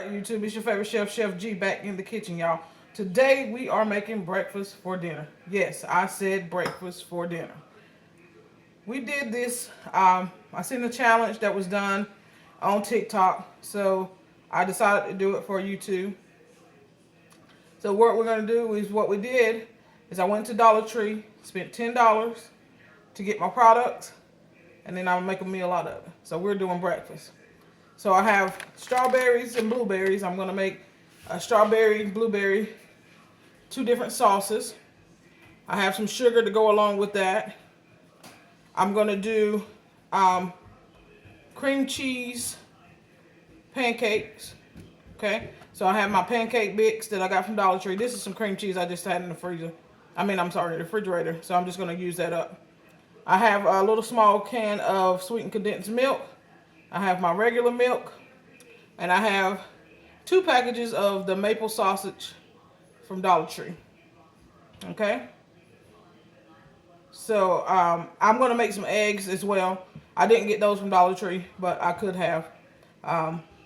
YouTube, it's your favorite chef, Chef G, back in the kitchen, y'all. Today we are making breakfast for dinner. Yes, I said breakfast for dinner. We did this, I seen a challenge that was done on TikTok, so I decided to do it for YouTube. So what we're going to do is what we did is I went to Dollar Tree, spent $10 to get my products, and then I'll make a meal out of it. So we're doing breakfast. So I have strawberries and blueberries. I'm going to make a strawberry, blueberry, 2 different sauces. I have some sugar to go along with that. I'm going to do cream cheese pancakes. Okay, so I have my pancake mix that I got from Dollar Tree. This is some cream cheese I just had in the freezer. I'm sorry, the refrigerator. So I'm just going to use that up. I have a little small can of sweetened condensed milk. I have my regular milk. And I have 2 packages of the maple sausage from Dollar Tree. Okay. So I'm going to make some eggs as well. I didn't get those from Dollar Tree, but I could have.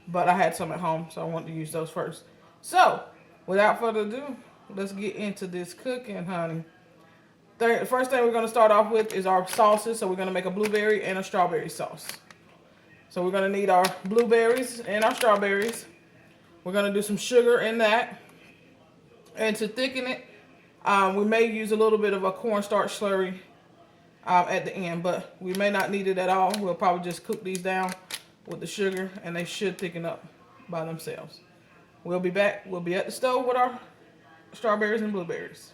But I had some at home, so I wanted to use those first. So, without further ado, let's get into this cooking, honey. The first thing we're going to start off with is our sauces. So we're going to make a blueberry and a strawberry sauce. So we're going to need our blueberries and our strawberries. We're going to do some sugar in that. And to thicken it, we may use a little bit of a cornstarch slurry at the end, but we may not need it at all. We'll probably just cook these down with the sugar, and they should thicken up by themselves. We'll be back. We'll be at the stove with our strawberries and blueberries.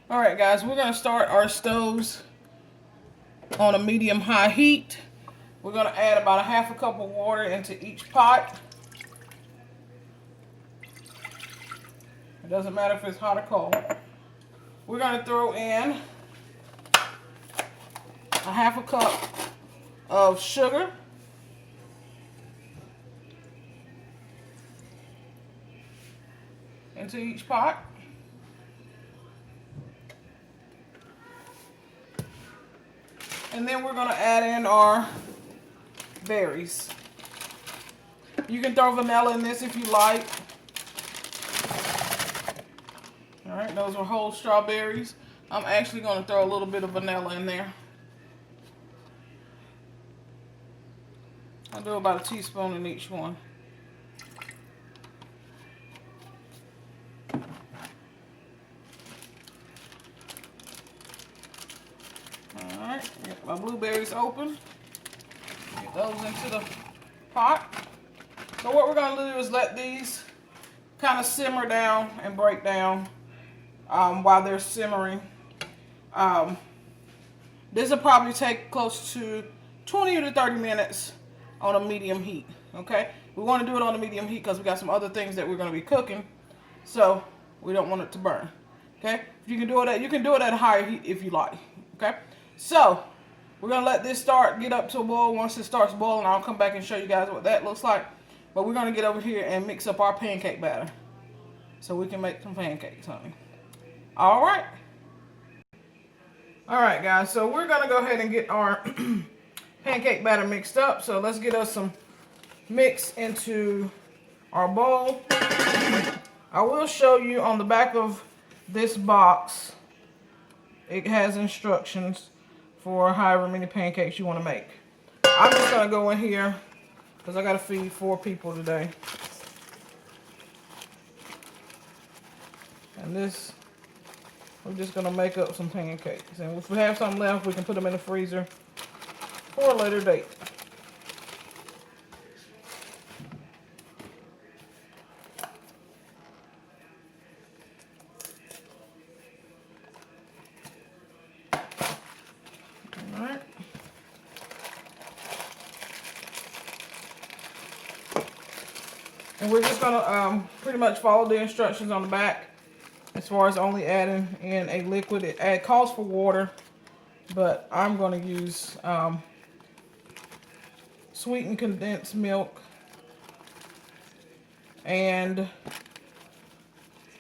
All right, guys, we're going to start our stoves on a medium-high heat. We're going to add about a half a cup of water into each pot. It doesn't matter if it's hot or cold. We're going to throw in a half a cup of sugar. Into each pot. And then we're going to add in our berries. You can throw vanilla in this if you like. Alright, those are whole strawberries. I'm actually going to throw a little bit of vanilla in there. I'll do about a teaspoon in each one. Alright, get my blueberries open. Get those into the pot. So what we're going to do is let these kind of simmer down and break down while they're simmering. This will probably take close to 20 to 30 minutes on a medium heat. Okay, we want to do it on a medium heat because we got some other things that we're going to be cooking, so we don't want it to burn. Okay, if you can do it at a higher heat if you like. Okay, so we're going to let this get up to a boil. Once it starts boiling, I'll come back and show you guys what that looks like. But we're going to get over here and mix up our pancake batter so we can make some pancakes, honey. All right. All right, guys. So we're going to go ahead and get our pancake batter mixed up. So let's get us some mix into our bowl. I will show you on the back of this box. It has instructions for however many pancakes you want to make. I'm just going to go in here because I got to feed 4 people today. And this, we're just going to make up some pancakes. And if we have some left, we can put them in the freezer for a later date. Alright. And we're just going to pretty much follow the instructions on the back as far as only adding in a liquid. It calls for water, but I'm going to use sweetened condensed milk and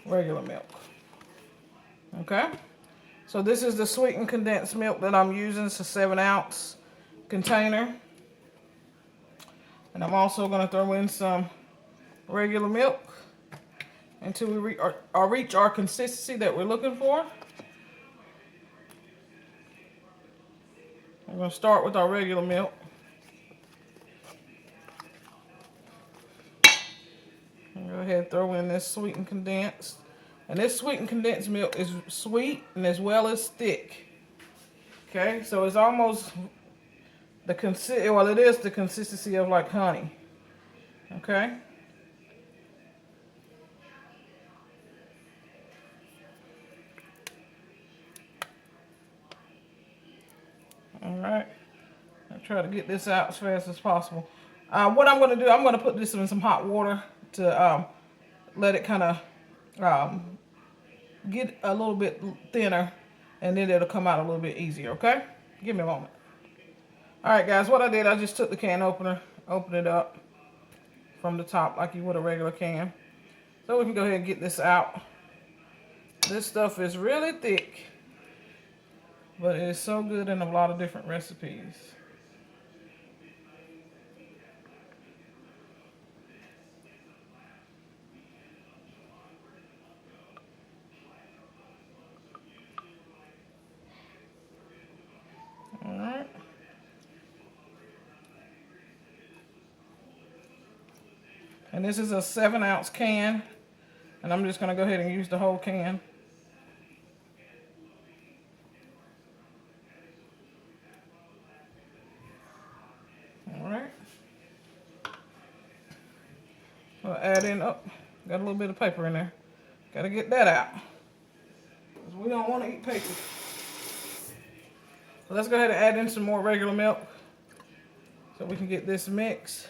regular milk. Okay, so this is the sweetened condensed milk that I'm using. It's a 7-ounce container. And I'm also going to throw in some regular milk until we reach our consistency that we're looking for. I'm going to start with our regular milk. Go ahead and throw in this sweetened condensed. And this sweetened condensed milk is sweet and as well as thick. Okay, so it's almost the it is the consistency of like honey. Okay. All right. I'll try to get this out as fast as possible. What I'm going to do, I'm going to put this in some hot water to let it kind of get a little bit thinner, and then it'll come out a little bit easier, okay? Give me a moment. All right, guys, what I did, I just took the can opener, opened it up from the top like you would a regular can. So we can go ahead and get this out. This stuff is really thick, but it is so good in a lot of different recipes. All right. And this is a 7-ounce can, and I'm just going to go ahead and use the whole can. All right. We'll add in, oh, got a little bit of paper in there. Got to get that out, because we don't want to eat paper. So let's go ahead and add in some more regular milk so we can get this mixed.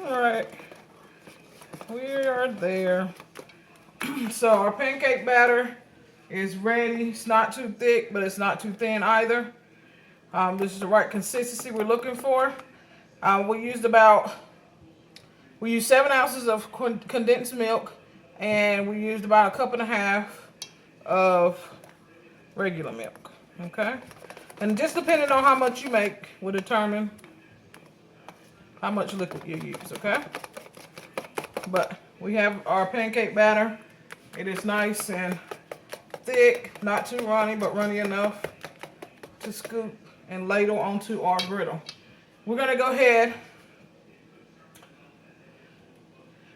All right, we are there. So our pancake batter is ready. It's not too thick, but it's not too thin either. This is the right consistency we're looking for. We used 7 ounces of condensed milk, and we used about 1.5 cups of regular milk. Okay, and just depending on how much you make will determine how much liquid you use. Okay, but we have our pancake batter. It is nice and thick, not too runny, but runny enough to scoop and ladle onto our griddle. We're gonna go ahead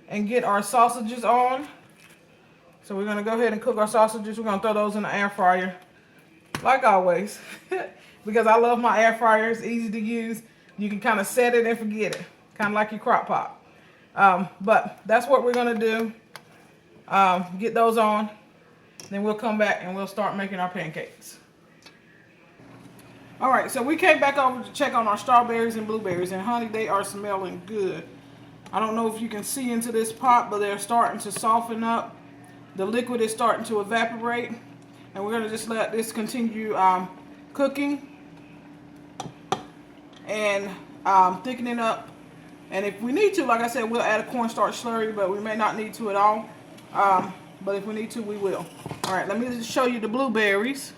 and get our sausages on. So we're gonna go ahead and cook our sausages. We're gonna throw those in the air fryer, like always, because I love my air fryer. It's easy to use. You can kind of set it and forget it, kind of like your crock pot. But that's what we're gonna do. Get those on, then we'll come back and we'll start making our pancakes. All right, so we came back over to check on our strawberries and blueberries, and honey, they are smelling good. I don't know if you can see into this pot, but they're starting to soften up. The liquid is starting to evaporate, and we're gonna just let this continue cooking and thickening up. And if we need to, like I said, we'll add a cornstarch slurry, but we may not need to at all. But if we need to, we will. All right, let me just show you the blueberries.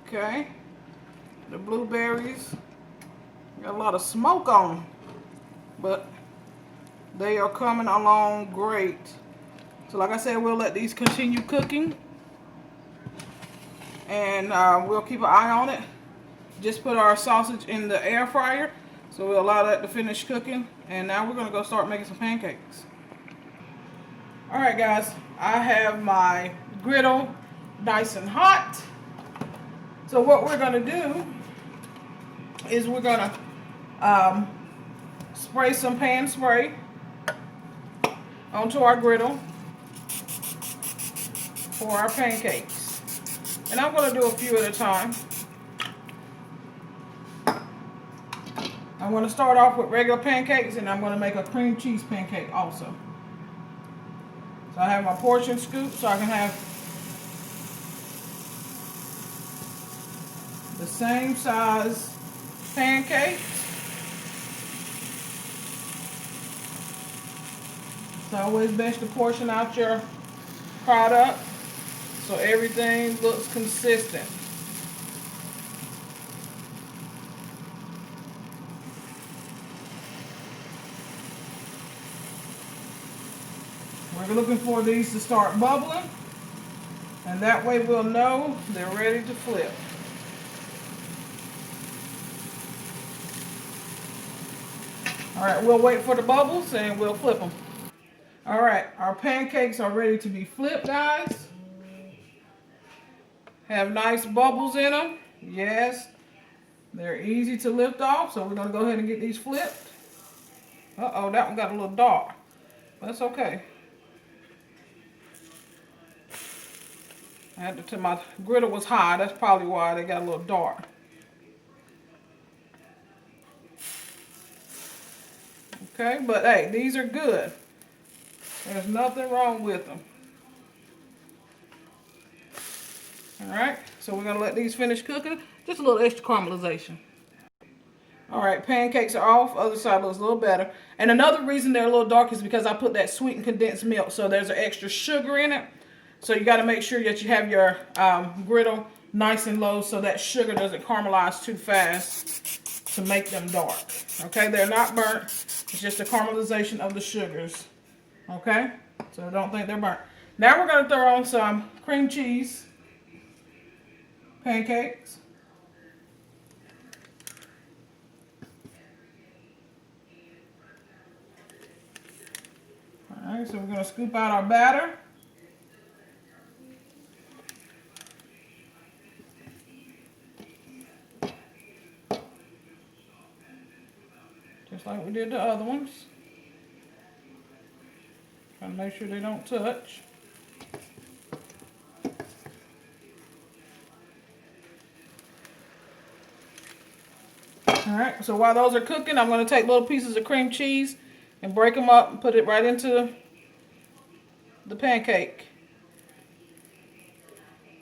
Okay, the blueberries got a lot of smoke on them, but they are coming along great. So like I said, we'll let these continue cooking, and we'll keep an eye on it. Just put our sausage in the air fryer, so we'll allow that to finish cooking, and now we're gonna go start making some pancakes. All right, guys, I have my griddle nice and hot. So what we're gonna do is we're gonna spray some pan spray onto our griddle for our pancakes. And I'm gonna do a few at a time. I'm gonna start off with regular pancakes, and I'm gonna make a cream cheese pancake also. So I have my portion scoop so I can have the same size pancakes. It's always best to portion out your product so everything looks consistent. We're looking for these to start bubbling, and that way we'll know they're ready to flip. All right, we'll wait for the bubbles and we'll flip them. All right, our pancakes are ready to be flipped, guys. Have nice bubbles in them. Yes, they're easy to lift off, so we're gonna go ahead and get these flipped. Uh-oh, that one got a little dark. That's okay. I had to, my griddle was high. That's probably why they got a little dark. Okay, but hey, these are good. There's nothing wrong with them. All right, so we're gonna let these finish cooking. Just a little extra caramelization. All right, pancakes are off. Other side looks a little better. And another reason they're a little dark is because I put that sweetened condensed milk. So there's an extra sugar in it. So you got to make sure that you have your griddle nice and low so that sugar doesn't caramelize too fast to make them dark. Okay, they're not burnt. It's just a caramelization of the sugars. Okay, so don't think they're burnt. Now we're going to throw on some cream cheese pancakes. All right, so we're going to scoop out our batter. Just like we did the other ones. Trying to make sure they don't touch. All right, so while those are cooking, I'm going to take little pieces of cream cheese and break them up and put it right into the pancake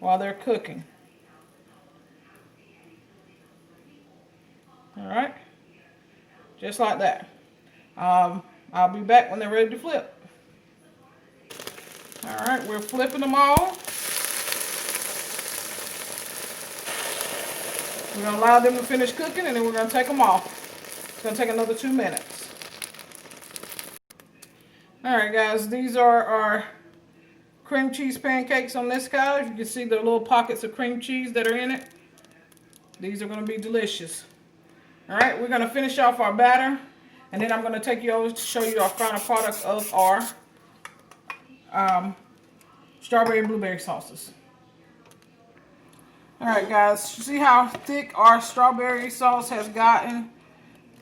while they're cooking. All right, just like that. I'll be back when they're ready to flip. All right, we're flipping them all. We're going to allow them to finish cooking, and then we're going to take them off. It's going to take another 2 minutes. Alright guys, these are our cream cheese pancakes on this guy. You can see the little pockets of cream cheese that are in it. These are going to be delicious. Alright, we're going to finish off our batter, and then I'm going to take you over to show you our final product of our strawberry and blueberry sauces. Alright guys, you see how thick our strawberry sauce has gotten?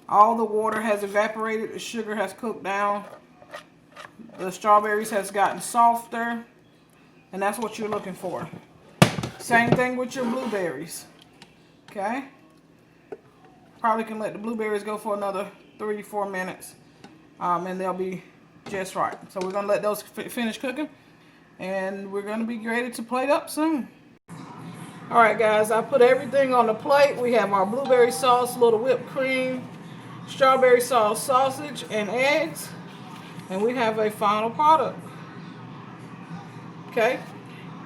All the water has evaporated, the sugar has cooked down. The strawberries has gotten softer, and that's what you're looking for. Same thing with your blueberries. Okay? Probably can let the blueberries go for another 3-4 minutes, and they'll be just right. So we're gonna let those finish cooking, and we're gonna be ready to plate up soon. All right, guys, I put everything on the plate. We have our blueberry sauce, a little whipped cream, strawberry sauce, sausage, and eggs. And we have a final product. Okay?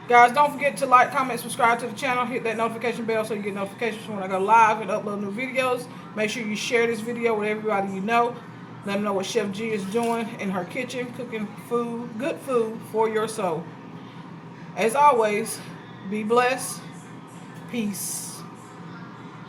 Guys, don't forget to like, comment, subscribe to the channel. Hit that notification bell so you get notifications when I go live and upload new videos. Make sure you share this video with everybody you know. Let them know what Chef G is doing in her kitchen, cooking food, good food for your soul. As always, be blessed. Peace.